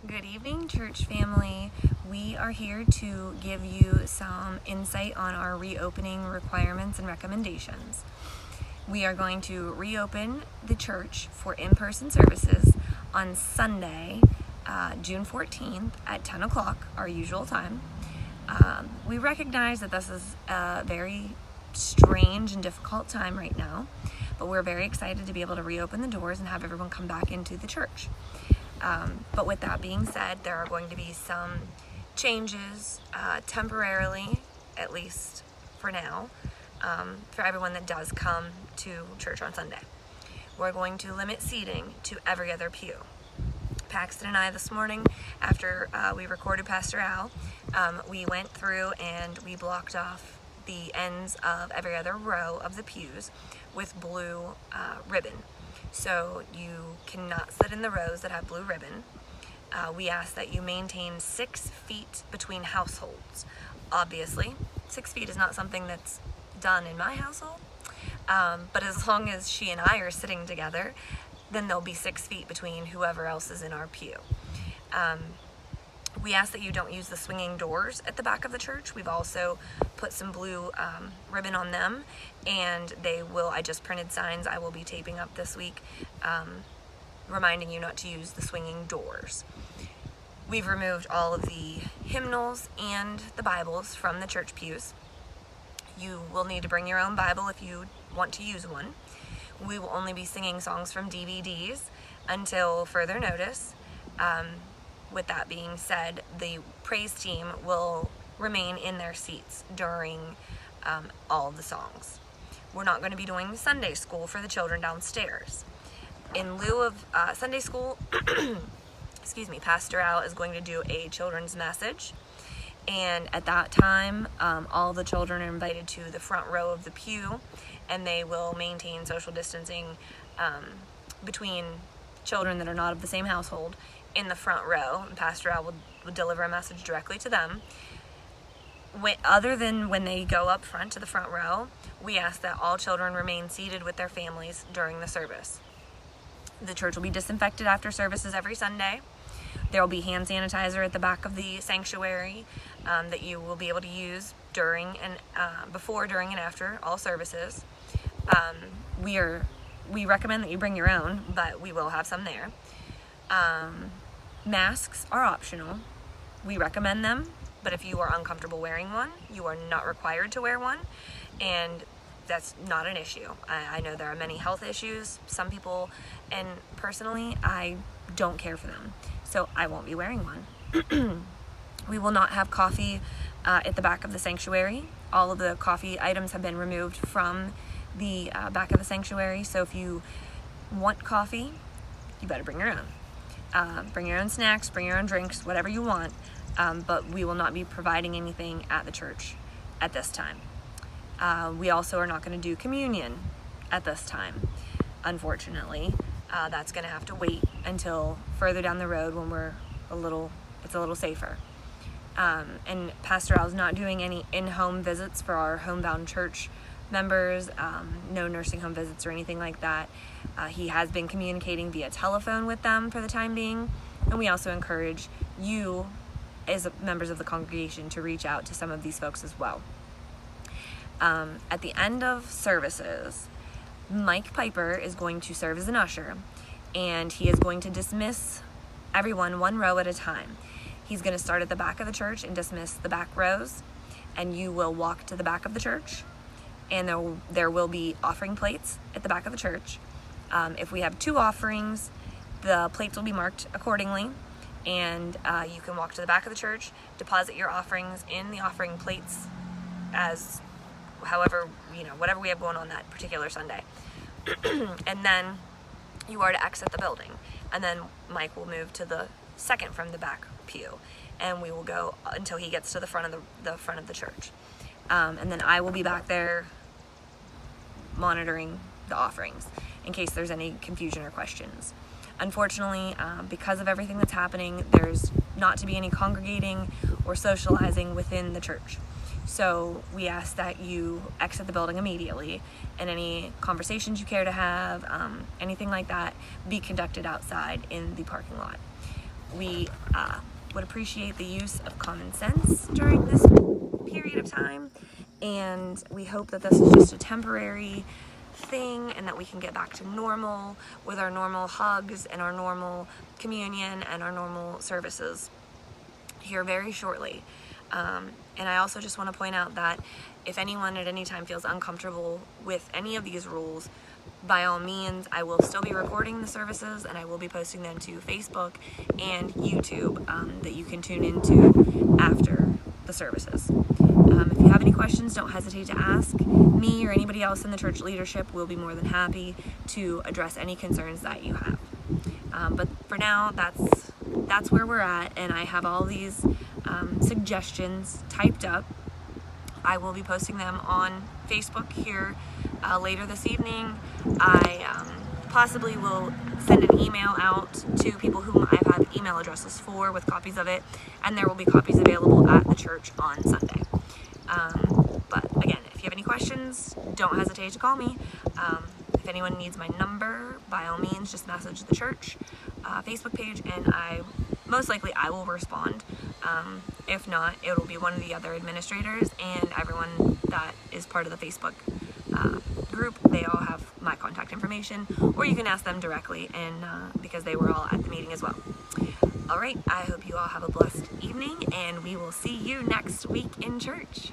Good evening, church family. We are here to give you some insight on our reopening requirements and recommendations. We are going to reopen the church for in-person services on Sunday, June 14th at 10 o'clock, our usual time. We recognize that this is a very strange and difficult time right now, but we're very excited to be able to reopen the doors and have everyone come back into the church. But with that being said, there are going to be some changes temporarily, at least for now, for everyone that does come to church on Sunday. We're going to limit seating to every other pew. Paxton and I this morning, after we recorded Pastor Al, we went through and we blocked off the ends of every other row of the pews with blue ribbon. So you cannot sit in the rows that have blue ribbon. We ask that you maintain 6 feet between households. Obviously, 6 feet is not something that's done in my household, but as long as she and I are sitting together, then there'll be 6 feet between whoever else is in our pew. We ask that you don't use the swinging doors at the back of the church. We've also put some blue ribbon on them, and I just printed signs I will be taping up this week, reminding you not to use the swinging doors. We've removed all of the hymnals and the Bibles from the church pews. You will need to bring your own Bible if you want to use one. We will only be singing songs from DVDs until further notice. With that being said, the praise team will remain in their seats during all of the songs. We're not going to be doing Sunday school for the children downstairs. In lieu of Sunday school, Pastor Al is going to do a children's message. And at that time, all the children are invited to the front row of the pew, and they will maintain social distancing between children that are not of the same household in the front row, and Pastor Al will deliver a message directly to them. Other than when they go up front to the front row, we ask that all children remain seated with their families during the service. The church will be disinfected after services every Sunday. There will be hand sanitizer at the back of the sanctuary that you will be able to use before, during, and after all services. We recommend that you bring your own, but we will have some there. Masks are optional. We recommend them, but if you are uncomfortable wearing one, you are not required to wear one, and that's not an issue. I know there are many health issues, some people, and personally, I don't care for them, so I won't be wearing one. We will not have coffee at the back of the sanctuary. All of the coffee items have been removed from the back of the sanctuary, so if you want coffee, you better bring your own. Bring your own snacks, bring your own drinks, whatever you want, but we will not be providing anything at the church at this time. We also are not going to do communion at this time, unfortunately. That's going to have to wait until further down the road when it's a little safer. And Pastor Al is not doing any in-home visits for our homebound church members, no nursing home visits or anything like that. He has been communicating via telephone with them for the time being, and we also encourage you as members of the congregation to reach out to some of these folks as well. At the end of services, Mike Piper is going to serve as an usher, and he is going to dismiss everyone one row at a time. He's going to start at the back of the church and dismiss the back rows, and you will walk to the back of the church, and there will be offering plates at the back of the church. If we have 2 offerings, the plates will be marked accordingly, and you can walk to the back of the church, deposit your offerings in the offering plates as whatever we have going on that particular Sunday. And then you are to exit the building, and then Mike will move to the second from the back pew, and we will go until he gets to the front of the church. And then I will be back there monitoring the offerings in case there's any confusion or questions. Unfortunately, because of everything that's happening, there's not to be any congregating or socializing within the church. So we ask that you exit the building immediately, and any conversations you care to have, anything like that, be conducted outside in the parking lot. We would appreciate the use of common sense during this period of time, and we hope that this is just a temporary thing and that we can get back to normal with our normal hugs and our normal communion and our normal services here very shortly. And I also just want to point out that if anyone at any time feels uncomfortable with any of these rules, by all means, I will still be recording the services and I will be posting them to Facebook and YouTube that you can tune into after the services. If you have any questions, don't hesitate to ask. Me or anybody else in the church leadership will be more than happy to address any concerns that you have. But for now, that's where we're at, and I have all these suggestions typed up. I will be posting them on Facebook here later this evening. I possibly will send an email out to people whom I've had email addresses for with copies of it, and there will be copies available at the church on Sunday. But again, if you have any questions, don't hesitate to call me. If anyone needs my number, by all means, just message the church Facebook page, and most likely I will respond. If not, it will be one of the other administrators, and everyone that is part of the Facebook group, they all have my contact information, or you can ask them directly, and because they were all at the meeting as well. All right, I hope you all have a blessed evening, and we will see you next week in church.